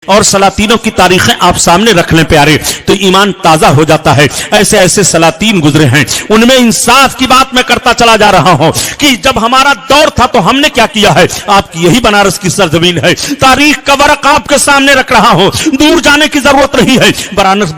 اور سلاطینوں کی تاریخیں آپ سامنے رکھ لیں پیارے تو ایمان تازہ ہو جاتا ہے. ایسے ایسے سلاطین گزرے ہیں, ان میں انصاف کی بات میں کرتا چلا جا رہا ہوں کہ جب ہمارا دور تھا تو ہم نے کیا کیا ہے. آپ کی یہی بنارس کی سرزمین ہے, تاریخ کا ورق آپ کے سامنے رکھ رہا ہوں, دور جانے کی ضرورت نہیں ہے.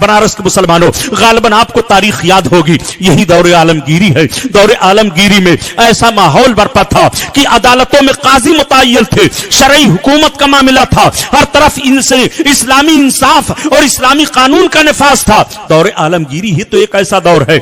بنارس کے مسلمانوں غالباً آپ کو تاریخ یاد ہوگی, یہی دور عالمگیری ہے. دور عالمگیری میں ایسا ماحول برپا تھا کہ عدالتوں میں قاضی متعین تھے, شرعی حکومت کا معاملہ تھا, ہر طرف ان سے اسلامی انصاف اور اسلامی قانون کا نفاذ تھا. دور عالمگیری ہی تو ایک ایسا دور ہے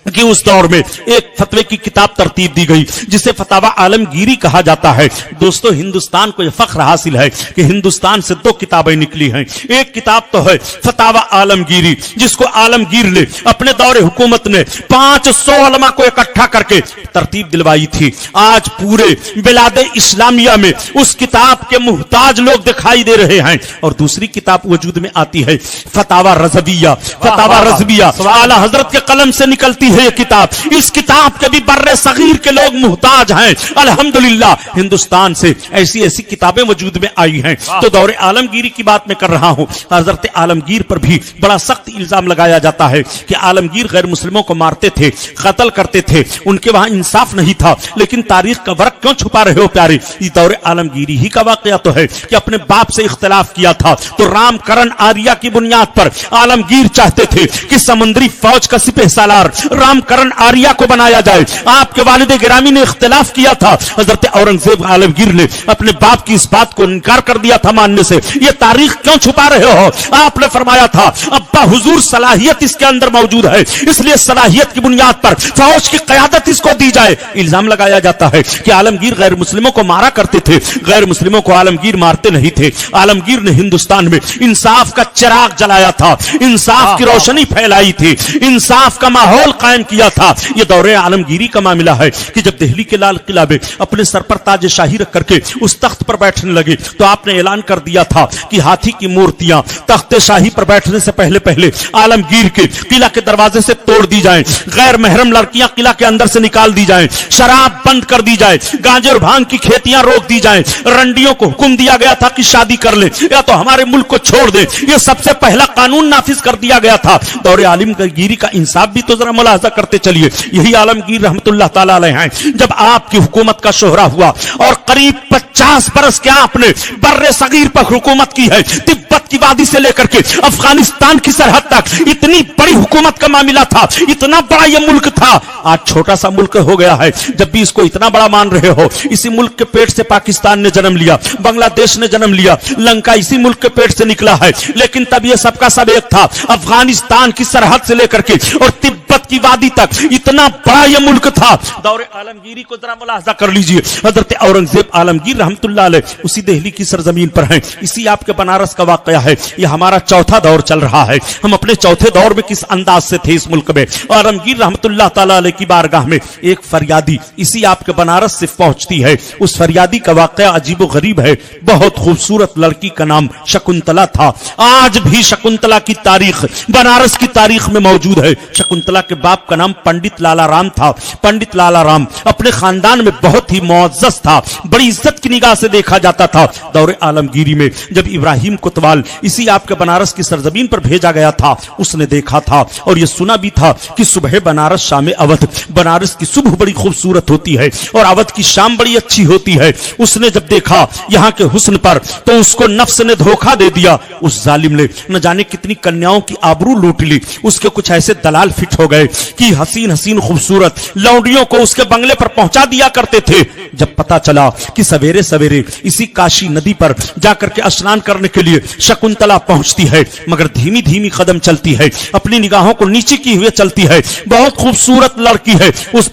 کہ اس دور میں ایک فتوے کی کتاب ترتیب دی گئی جسے فتاوی عالمگیری کہا جاتا ہے. دوستو ہندوستان کو یہ فخر حاصل ہے کہ ہندوستان سے 2 کتابیں نکلی ہیں. ایک کتاب تو ہے فتاوی عالمگیری جس کو عالمگیر نے اپنے دور حکومت نے 500 علماء کو اکٹھا کر کے ترتیب دلوائی تھی. آج پورے بلاد اسلامیہ میں اس کتاب کے محتاج لوگ دکھائی دے رہے ہیں. اور دوسری کتاب وجود میں آتی ہے فتاوی رضویہ. فتاوی رضویہ اعلی حضرت کے قلم سے نکلتی ہے یہ کتاب. اس کتاب کے بھی بر صغیر کے لوگ محتاج ہیں. الحمدللہ ہندوستان سے ایسی ایسی کتابیں وجود میں آئی ہیں. تو دور عالمگیری کی بات میں کر رہا ہوں. حضرت عالمگیر پر بھی بڑا سخت الزام لگایا جاتا ہے کہ عالمگیر غیر مسلموں کو مارتے تھے, قتل کرتے تھے, ان کے وہاں انصاف نہیں تھا. لیکن تاریخ کا ورق کیوں چھپا رہے ہو پیارے؟ یہ دور عالمگیری ہی کا واقعہ تو ہے کہ اپنے باپ سے اختلاف کیا تھا تو رام کرن آریہ کی بنیاد پر عالمگیر چاہتے تھے کہ سمندری فوج کا سپہ سالار رام کرن آریہ کو بنایا جائے. آپ کے والد گرامی نے اختلاف کیا تھا, حضرت اورنگزیب عالمگیر نے اپنے باپ کی اس بات کو انکار کر دیا تھا ماننے سے. یہ تاریخ کیوں چھپا رہے ہو؟ آپ نے فرمایا تھا ابا حضور صلاحیت اس کے اندر موجود ہے, اس لیے صلاحیت کی بنیاد پر فوج کی قیادت اس کو دی جائے. الزام لگایا جاتا ہے کہ عالمگیر غیر مسلموں کو مارا کرتے تھے. غیر مسلموں کو عالمگیر مارتے نہیں تھے. عالمگیر نے ہندوستان میں انصاف کا چراغ جلایا تھا, انصاف کی روشنی پھیلائی تھی, انصاف کا ماحول قائم کیا تھا. یہ دور عالمگیری کا معاملہ ہے کہ جب دہلی کے لال قلعہ میں اپنے سر پر تاج شاہی رکھ کر کے اس تخت پر بیٹھنے لگے تو آپ نے اعلان کر دیا تھا کہ ہاتھی کی مورتیاں تخت شاہی پر بیٹھنے سے پہلے پہلے عالمگیر کے قلعہ کے دروازے سے توڑ دی جائیں, غیر محرم لڑکیاں قلعہ کے اندر سے نکال دی جائیں, شراب بند کر دی جائے, گانجے اور بھانگ کی کھیتیاں روک دی جائیں, رنڈیوں کو حکم دیا گیا تھا کہ شادی کر لیں یا تو ہمارے ملک کو چھوڑ دیں. یہ سب سے پہلا قانون نافذ کر دیا گیا تھا. دور عالمگیری کا انصاف بھی تو ذرا ملاحظہ کرتے چلیے. یہی عالمگیر رحمت اللہ تعالی علیہ ہیں. جب آپ کی حکومت کا شہرا ہوا اور قریب 50 برس کے آپ نے بر صغیر پر حکومت کی ہے, تبت کی وادی سے لے کر کے افغانستان کی سرحد تک اتنی بڑی حکومت کا معاملہ تھا, اتنا بڑا یہ ملک تھا. آج چھوٹا سا ملک ہو گیا ہے. جب بھی اس کو اتنا بڑا مان رہے ہو, اسی ملک کے پیٹ سے پاکستان نے جنم لیا, بنگلہ دیش نے جنم لیا, لنکا اسی ملک کے پیٹ سے نکلا ہے. لیکن تب یہ سب کا سب ایک تھا. افغانستان کی سرحد سے لے کر کے اور تبت کی وادی تک اتنا بڑا یہ ملک تھا. دور عالمگیری کو ذرا ملاحظہ کر لیجئے. حضرت اورنگزیب عالمگیر رحمت اللہ علیہ اسی دہلی کی سرزمین پر ہیں. اسی آپ کے بنارس کا واقعہ ہے. یہ ہمارا چوتھا دور چل رہا ہے. ہم اپنے چوتھے دور میں کس انداز سے تھے اس ملک میں. عالمگیر رحمت اللہ تعالی علیہ کی بارگاہ میں ایک فریادی اسی آپ کے بنارس سے پہنچتی ہے. اس فریادی کا واقعہ عجیب و غریب ہے. بہت خوبصورت لڑکی کا نام شکنتلا تھا. آج بھی شکنتلا کی تاریخ بنارس کی تاریخ میں موجود ہے. شکنتلا کے باپ کا نام پنڈت لالا رام تھا. پنڈت لالا رام اپنے خاندان میں بہت ہی معزز تھا, بڑی عزت کی نگاہ سے دیکھا جاتا تھا. دور عالمگیری میں جب ابراہیم کوتوال اسی آپ کے بنارس کی سرزمین پر بھیجا گیا تھا, اس نے دیکھا تھا اور یہ سنا بھی تھا کہ صبح بنارس شام اودھ. بنارس کی صبح بڑی خوبصورت ہوتی ہے اور اودھ کی شام بڑی اچھی ہوتی ہے. اس نے جب دیکھا یہاں کے حسن پر تو اس کو نفس نے دھوکہ دے دیا. اس ظالم نے نہ جانے کتنی کنیاؤں کی آبرو لوٹ لی. اس کے کچھ ایسے دلال فٹ ہو گئے کہ حسین حسین خوبصورت لونڈیوں کو اس کے بنگلے پر پہنچا دیا کرتے تھے. جب پتا چلا کہ سویرے سویرے اسی کاشی ندی پر جا کر کے اسنان کرنے کے لیے شکنتلا پہنچتی ہے, مگر دھیمی دھیمی قدم چلتی ہے, اپنی نگاہوں کو نیچے کی ہوئے چلتی ہے. بہت خوبصورت لڑکی ہے. اس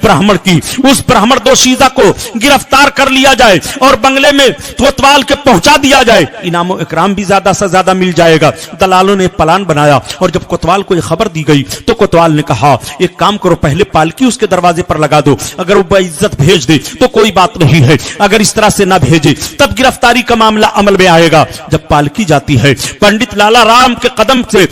برہمن دوشیزہ کو گرفتار کر لیا جائے اور بنگلے میں کوتوال کے پہنچا دیا جائے, انعام و اکرام بھی زیادہ سے زیادہ مل جائے گا. دلالوں نے پلان بنایا اور جب کوتوال کو یہ خبر دی گئی تو کوتوال نے کہا कहा एक काम करो, पहले पालकी उसके दरवाजे पर लगा दो, अगर वो बेइज्जत भेज दे तो कोई बात नहीं है, अगर इस तरह से ना भेजे तब गिरफ्तारी का मामला अमल में आएगा। जब पालकी जाती है, पंडित लाला राम के कदम से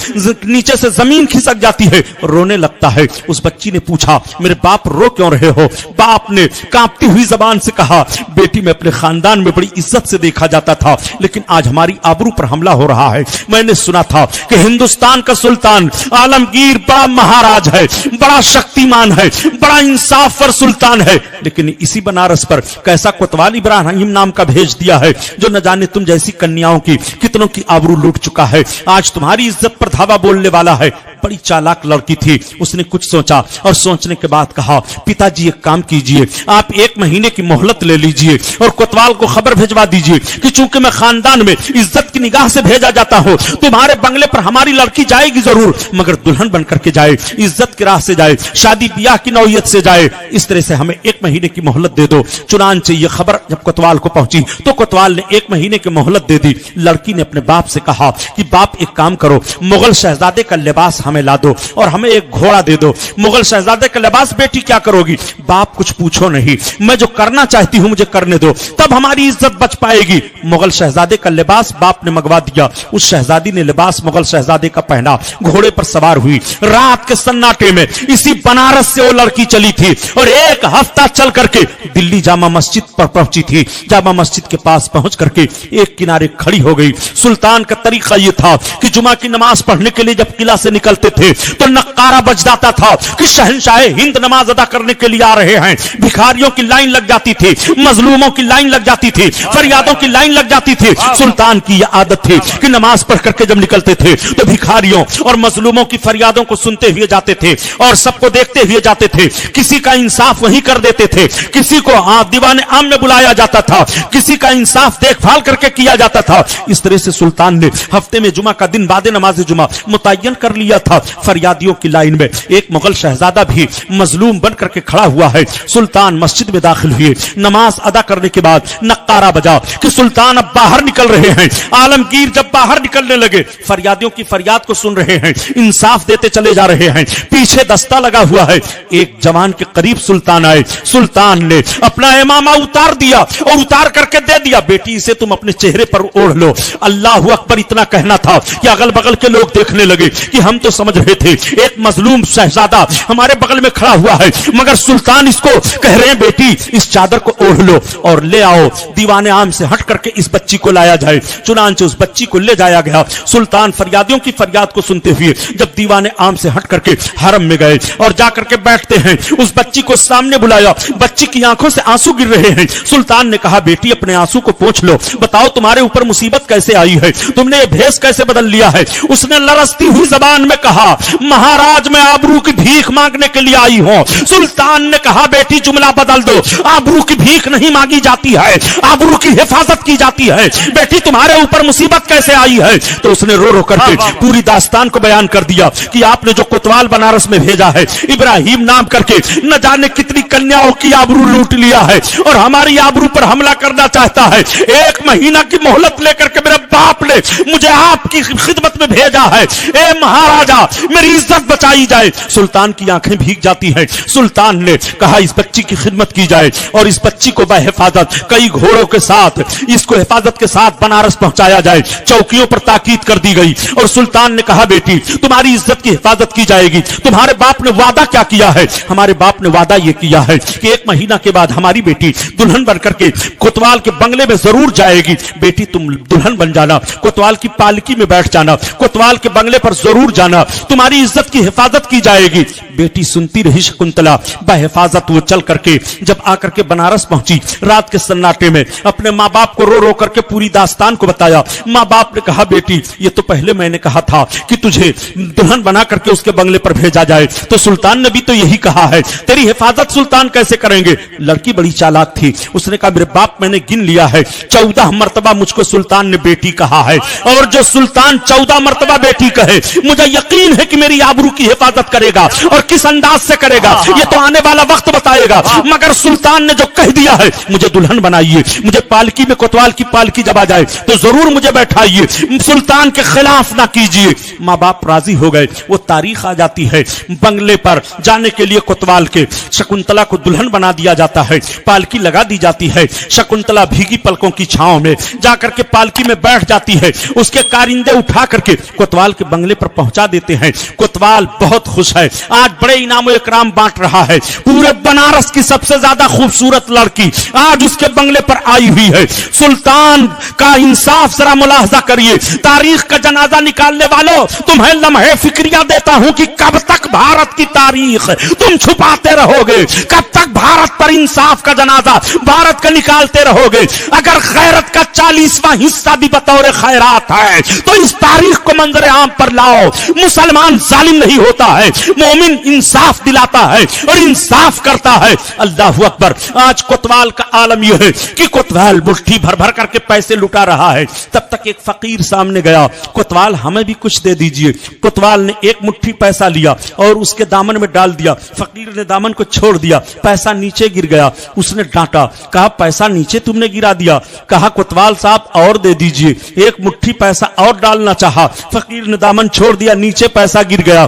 नीचे से जमीन खिसक जाती है, रोने लगता है। उस बच्ची ने पूछा मेरे बाप रो क्यों रहे हो? बाप ने कांपती हुई जबान से कहा बेटी मैं अपने खानदान में बड़ी इज्जत से देखा जाता था, लेकिन आज हमारी आबरू पर हमला हो रहा है। मैंने सुना था कि हिंदुस्तान का सुल्तान आलमगीर बड़ा महाराज है, बड़ा शक्तिमान है, बड़ा इंसाफ पर सुल्तान है, लेकिन इसी बनारस पर कैसा कोतवाल इब्राहिम नाम का भेज दिया है जो न जाने तुम जैसी कन्याओं की कितनों की आबरू लूट चुका है। आज तुम्हारी इज्जत पर धावा बोलने वाला है। बड़ी चालाक लड़की थी, उसने कुछ सोचा और सोचने के बाद कहा पिताजी एक काम कीजिए, आप 1 महीने की मोहलत ले लीजिए और कोतवाल को खबर भिजवा दीजिए कि चूंकि मैं खानदान में इज्जत की निगाह से भेजा जाता हूं, तुम्हारे बंगले पर हमारी लड़की जाएगी जरूर, मगर दुल्हन बनकर के जाए, इज्जत की राह से जाए, शादी ब्याह की नौयत से जाए। इस तरह से हमें 1 महीने की मोहलत दे दो। चुनांचे ये खबर जब कोतवाल को पहुंची तो कोतवाल ने 1 महीने की मोहलत दे दी। लड़की ने अपने बाप से कहा कि बाप एक काम करो, मुगल शहजादे का लिबास हमें ला दो और हमें एक घोड़ा दे दो। मुगल शहजादे का लिबास बेटी क्या करोगी? बाप कुछ पूछो नहीं, मैं जो करना चाहती हूं मुझे करने दो, तब हमारी इज्जत बच पाएगी। मुगल शहजादे का लिबास बाप ने मंगवा दिया। उस शहजादी ने लिबास मुगल शहजादे का पहना, घोड़े पर सवार हुई। रात के सन्नाटे में इसी बनारस से वो लड़की चली थी और 1 हफ्ता चल करके दिल्ली जामा मस्जिद पर पहुंची थी। जामा मस्जिद के पास पहुंच करके एक किनारे खड़ी हो गई। सुल्तान का तरीका यह था कि जुमा की नमाज पढ़ने के लिए जब किला से निकलते थे तो नक्कारा बज जाता था कि शहंशाह हिंद नमाज अदा करने के लिए आ रहे हैं। भिखारियों की लाइन लग जाती थी, मजलूमों की लाइन लग जाती थी, फरियादों की लाइन लग जाती थी। सुल्तान की यह आदत थी कि नमाज पढ़ करके जब निकलते थे तो भिखारियों और मजलूमों की फरियादों को सुनते हुए जाते थे और सबको देखते हुए जाते थे। किसी का इंसाफ वहीं कर देते थे, किसी को दीवाने आम में बुलाया जाता था, किसी का इंसाफ देखभाल करके किया जाता था। इस तरह से सुल्तान ने हफ्ते में जुमा का दिन बाद नमाज जुमा मुतय्यन कर लिया था। फरियादियों की लाइन में एक मुगल शहजादा भी मजलूम बन करके खड़ा हुआ है। सुल्तान मस्जिद में दाखिल हुए, नमाज अदा करने के बाद नक्कारा बजा कि सुल्तान अब बाहर निकल रहे हैं। आलमगीर जब बाहर निकलने लगे, फरियादियों की फरियाद को सुन रहे हैं, इंसाफ देते चले जा रहे हैं। पीछे दस्ता लगा हुआ है। एक जवान के करीब सुल्तान आए। सुल्तान ने अपना इमामा उतार दिया और उतार करके दे दिया, बेटी इसे तुम अपने चेहरे पर ओढ़ लो। अल्लाहु अकबर इतना कहना था कि अगल बगल के लोग देखने लगे कि हम तो समझ रहे थे एक मजलूम शहजादा हमारे बगल में खड़ा हुआ है, मगर सुल्तान इसको कह रहे हैं बेटी इस चादर को ओढ़ लो और ले आओ। दीवाने आम से हट करके इस बच्ची को लाया जाए। चुनांचे उस बच्ची को ले जाया गया। सुल्तान फरियादियों की फरियाद को सुनते हुए जब दीवाने आम से हट करके हरम में गए और जाकर के बैठते हैं, उस बच्ची को सामने बुलाया। बच्ची की आंखों से आंसू गिर रहे हैं। सुल्तान ने कहा बेटी अपने आंसू को पोंछ लो, बताओ तुम्हारे ऊपर मुसीबत कैसे आई है, तुमने ये भेष कैसे बदल लिया है। उसने लरसती हुई जबान में कहा महाराज मैं आबरू की भीख मांगने के लिए आई हूं। सुल्तान ने कहा बेटी जुमला बदल दो, आबरू की भीख नहीं मांगी जाती है, आबरू की हिफाजत की जाती है। बेटी तुम्हारे ऊपर मुसीबत कैसे आई है? तो उसने रो रो करके पूरी दास्तान को बयान कर दिया कि आपने जो कोतवाल बनारस में भेजा है इब्राहिम नाम करके न जाने कितनी कन्याओं की आबरू लूट लिया है और हमारी आबरू पर हमला करना चाहता है। 1 महीना की मोहलत लेकर के मेरे बाप ने मुझे आपकी खिदमत में भेजा है। ए महाराजा मेरी इज्जत बचाई जाए। सुल्तान की आंखें भीग जाती हैं। सुल्तान ने कहा इस बच्ची की खिदमत की जाए और इस बच्ची को बहिफाजत कई घोड़ों के साथ इसको हिफाजत के साथ बनारस पहुंचाया जाए। चौकियों पर ताकीद कर दी गई और सुल्तान ने कहा बेटी तुम्हारी इज्जत की हिफाजत की जाएगी। तुम्हारे बाप ने वादा क्या किया है? हमारे बाप ने वादा यह किया है कि 1 महीना के बाद हमारी बेटी दुल्हन बनकर के कोतवाल के बंगले में जरूर जाएगी। बेटी तुम दुल्हन बन जाना, कोतवाल की पालकी में बैठ जाना, कोतवाल के बंगले पर जरूर जाना, तुम्हारी इज्जत की हिफाजत की जाएगी। बेटी सुनती रही शकुंतला। बहिफाजत वो चल करके जब आकर के बनारस पहुंची, रात के सन्नाटे में अपने माँ बाप को रो रो करके पूरी दास्तान को बताया। माँ बाप ने कहा बेटी ये तो पहले मैंने कहा था कि तुझे दुल्हन बना करके उसके बंगले पर भेजा जाए, तो सुल्तान ने भी तो यही कहा है, तेरी हिफाजत सुल्तान कैसे करेंगे? लड़की बड़ी चालाक थी। उसने कहा मेरे बाप मैंने गिन लिया है 14 मरतबा मुझको सुल्तान ने बेटी कहा है और जो सुल्तान 14 मरतबा बेटी कहे मुझे यकीन यकीन है कि मेरी आबरू की हिफाजत करेगा, और किस अंदाज से करेगा ये तो आने वाला वक्त बताएगा। मगर सुल्तान ने जो कह दिया है, मुझे दुल्हन बनाइए, मुझे पालकी में कोतवाल की पालकी जब आ जाए तो जरूर मुझे बैठाइए, सुल्तान के खिलाफ ना कीजिए। माँ बाप राजी हो गए। वो तारीख आ जाती है, बंगले पर जाने के लिए कोतवाल के शकुंतला को दुल्हन बना दिया जाता है, पालकी लगा दी जाती है। शकुंतला भीगी पलकों की छांव में जाकर के पालकी में बैठ जाती है। उसके कारिंदे उठा करके कोतवाल के बंगले पर पहुंचा देते हैं। कोतवाल बहुत खुश है, आज बड़े इनाम इकराम बांट रहा है। पूरे बनारस की सबसे ज्यादा खूबसूरत लड़की आज उसके बंगले पर आई हुई है। सुल्तान का इंसाफ जरा मुलाहजा करिए। तारीख का जनाजा निकालने वालों, तुम्हें लम्हे फिक्रिया देता हूं कि कब तक भारत की तारीख तुम छुपाते रहोगे, कब तक भारत पर इंसाफ का जनाजा भारत का निकालते रहोगे। अगर खैरत का 40वां हिस्सा भी बतौर खैरात है तो इस तारीख को मंजर आम पर लाओ। मुसलमान जालिम नहीं होता है, मोमिन इंसाफ दिलाता है और इंसाफ करता है। अल्लाह अकबर। आज कोतवाल का आलम यह है कि कोतवाल मुट्ठी भर भर करके पैसे लुटा रहा है। तब तक एक फकीर सामने गया, कोतवाल हमें भी कुछ दे दीजिए। कोतवाल ने एक मुट्ठी पैसा लिया और उसके दामन में डाल दिया। फकीर ने दामन को छोड़ दिया, पैसा नीचे गिर गया। उसने डांटा, कहा पैसा नीचे तुमने गिरा दिया। कहा कोतवाल साहब और दे दीजिए। एक मुट्ठी पैसा और डालना चाहा, फकीर ने दामन छोड़ दिया, नीचे पैसा गिर गया।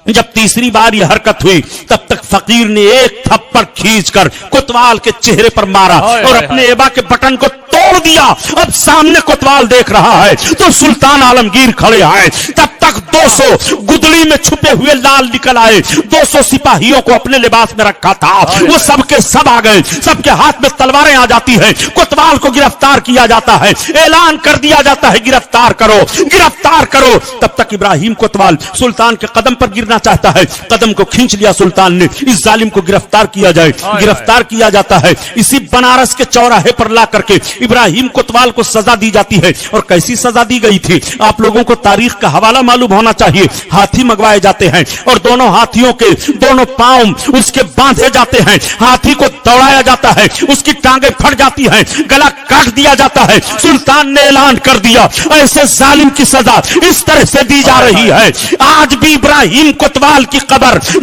जब तीसरी बार यह हरकत हुई तब तक फकीर ने एक थप्पड़ खींचकर कोतवाल के चेहरे पर मारा और अपने एबा के बटन को तोड़ दिया। अब सामने कोतवाल देख रहा है तो सुल्तान आलमगीर खड़े आए। तब तक 200 गुदड़ी में छुपे हुए लाल निकल आए। 200 सिपाहियों को अपने लिबास में रखा था, वो सबके सब आ गए। सबके हाथ में तलवारें आ जाती हैं। कोतवाल को गिरफ्तार किया जाता है, ऐलान कर दिया जाता है गिरफ्तार करो, गिरफ्तार करो। तब तक इब्राहिम कोतवाल सुल्तान के कदम पर गिरना चाहता है, कदम को खींच लिया सुल्तान ने। इस जालिम को गिरफ्तार किया जाए। गिरफ्तार किया जाता है। इसी बनारस के चौराहे पर ला करके इब्राहिम कोतवाल को सजा दी जाती है। और कैसी सजा दी गई थी आप लोगों को तारीख का हवाला मालूम होना चाहिए। हाथी मंगवाए जाते हैं और दोनों हाथियों के दोनों पांव उसके बांधे जाते हैं। हाथी को दौड़ाया जाता है, उसकी टांगे फट जाती हैं, गला काट दिया जाता है। सुल्तान ने ऐलान कर दिया ऐसे जालिम की सजा इस तरह से दी जा रही है। आज भी इब्राहिम कोतवाल की कब्र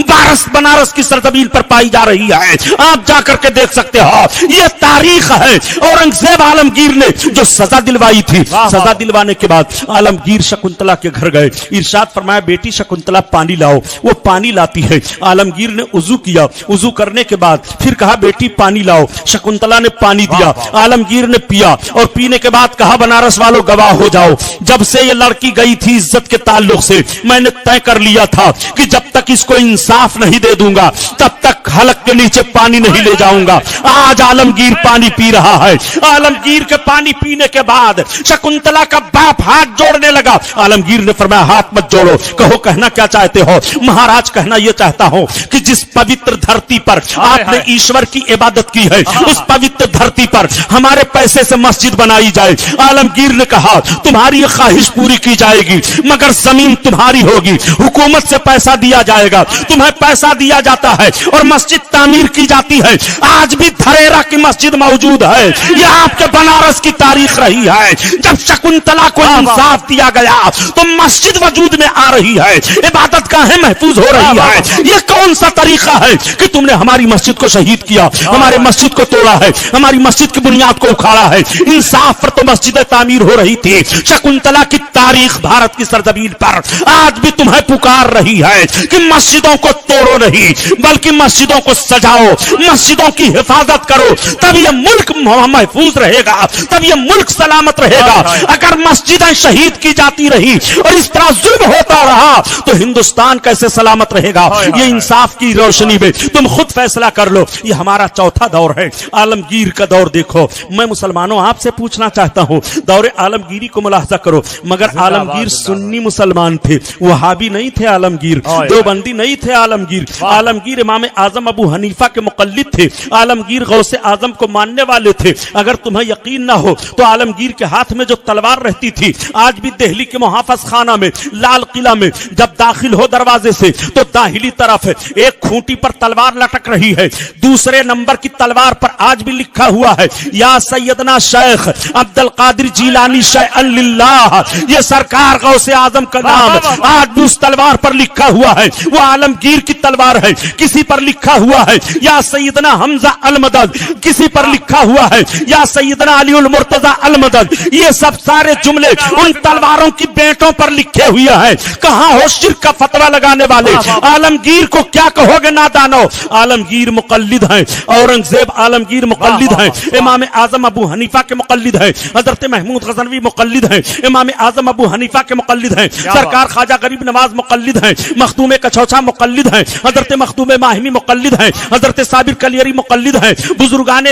बनारस की सरजमीन पर पाई जा रही है। आप जाकर के देख सकते हो, यह तारीख है। औरंगजेब आलमगीर ने जो सजा दिलवाई थी, सजा दिलवाने के बाद आलमगीर शकुंतला के घर गए। इरशाद फरमाया बेटी शकुंतला पानी लाओ। वो पानी लाती है। आलमगीर ने उजू किया, उजू करने के बाद फिर कहा बेटी पानी लाओ। शकुंतला ने पानी दिया, आलमगीर ने पिया और पीने के बाद कहा बनारस वालों गवाह हो जाओ, जब से ये लड़की गई थी इज्जत के ताल्लुक से मैंने तय कर लिया था कि जब तक इसको इंसाफ नहीं दे दूंगा तब तक हलक के नीचे पानी नहीं ले जाऊंगा। आज आलमगीर पानी पी रहा है। आलमगीर के पानी पीने के बाद शकुंतला का बाप हाथ जोड़ने लगा। आलमगीर ने फरमाया हाथ मत जोड़ो, कहो कहना क्या चाहते हो। महाराज कहना यह चाहता हूं कि जिस पवित्र धरती पर आपने ईश्वर की इबादत की है उस पवित्र धरती पर हमारे पैसे से मस्जिद बनाई जाए। आलमगीर ने कहा तुम्हारी ख्वाहिश पूरी की जाएगी मगर जमीन तुम्हारी होगी, हुकूमत से पैसा दिया जाएगा, तुम्हें पैसा दिया जाता है और मस्जिद तामीर की जाती है। आज भी धरेरा की मस्जिद मौजूद है। यह आपके बनारस की तारीख रही है। जब शकुंतला को इंसाफ दिया गया तो मस्जिद वजूद में आ रही है, इबादत गाहें महफूज हो रही है। यह कौन सा तरीका है कि तुमने हमारी मस्जिद को शहीद किया, हमारे मस्जिद को तोड़ा है, हमारी मस्जिद की बुनियाद को उखाड़ा है। इंसाफ पर तो मस्जिद तामीर हो रही थी। शकुंतला की तारीख भारत की सरजमीन पर आज भी तुम्हें पुकार रही है कि मस्जिदों को तोड़ो नहीं बल्कि मस्जिदों को सजाओ, मस्जिदों की हिफाजत करो, तब यह मुल्क महफूज रहेगा, तब यह मुल्क सलामत रहेगा। अगर मस्जिदें शहीद की जाती रही और इस तरह जुल्म होता रहा तो हिंदुस्तान कैसे सलामत रहेगा। ये इंसाफ की रोशनी में तुम खुद फैसला कर लो। ये हमारा चौथा दौर है। आलमगीर का दौर देखो। मैं मुसलमानों आपसे पूछना चाहता हूं, दौरे आलमगीरी को मुलाहजा करो। मगर आलमगीर सुन्नी मुसलमान थे, वहाबी नहीं थे। आलमगीर देवबंदी नहीं थे। आलमगीर इमाम आजम अबू हनीफा के मुक़ल्लिद थे। आलमगीर गौसे आजम को मानने वाले थे। अगर तुम्हें यकीन ना हो तो आलमगीर के हाथ में जो तलवार रहती थी आज भी दिल्ली के मुहाफिज खाना में لال قلعہ میں جب داخل ہو دروازے سے تو داخلی طرف ایک کھوٹی پر تلوار لٹک رہی ہے، دوسرے نمبر کی تلوار پر آج بھی لکھا ہوا ہے یا سیدنا شیخ عبد القادر جیلانی شیئا للہ، یہ سرکار غوث اعظم کا نام آج اس تلوار پر لکھا ہوا ہے، وہ عالمگیر کی تلوار ہے، کسی پر لکھا ہوا ہے یا سیدنا حمزہ المدد، کسی پر لکھا ہوا ہے یا سیدنا علی المرتضی المدد، یہ سب سارے جملے ان تلواروں کی بیٹوں پر لکھے ہوئے ہیں۔ کہاں ہو شرک کا فتویٰ لگانے والے؟ عالمگیر کو کیا کہو گے نادانو؟ عالمگیر مقلد ہیں، اورنگزیب عالمگیر مقلد ہیں، امام اعظم ابو حنیفہ کے مقلد ہیں، حضرت محمود غزنوی مقلد ہیں، امام اعظم ابو حنیفہ کے مقلد ہیں، سرکار خواجہ غریب نواز مقلد ہیں، مخدوم کچھوچھا مقلد ہیں، حضرت مخدوم ماہمی مقلد ہیں، حضرت صابر کلیری مقلد ہیں، بزرگان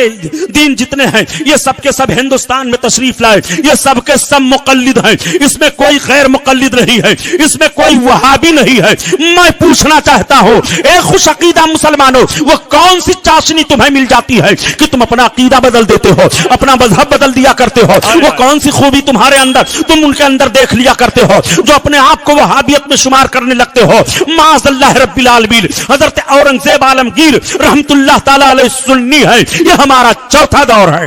دین جتنے ہیں یہ سب کے سب ہندوستان میں تشریف لائے، یہ سب کے سب مقلد ہیں، اس میں کوئی غیر مقلد نہیں ہے، اس میں کوئی وہابی نہیں ہے۔ میں پوچھنا چاہتا ہوں اے خوش عقیدہ مسلمانوں، وہ کون سی چاشنی تمہیں مل جاتی ہے کہ تم اپنا عقیدہ بدل دیتے ہو، اپنا مذہب بدل دیا کرتے ہو؟ وہ کون سی خوبی تمہارے اندر تم ان کے اندر دیکھ لیا کرتے ہو جو اپنے آپ کو وہابیت میں شمار کرنے لگتے ہو؟ معاذ اللہ رب العالمین۔ حضرت اورنگزیب عالمگیر رحمت اللہ تعالی علیہ سنی ہے، یہ ہمارا چوتھا دور ہے۔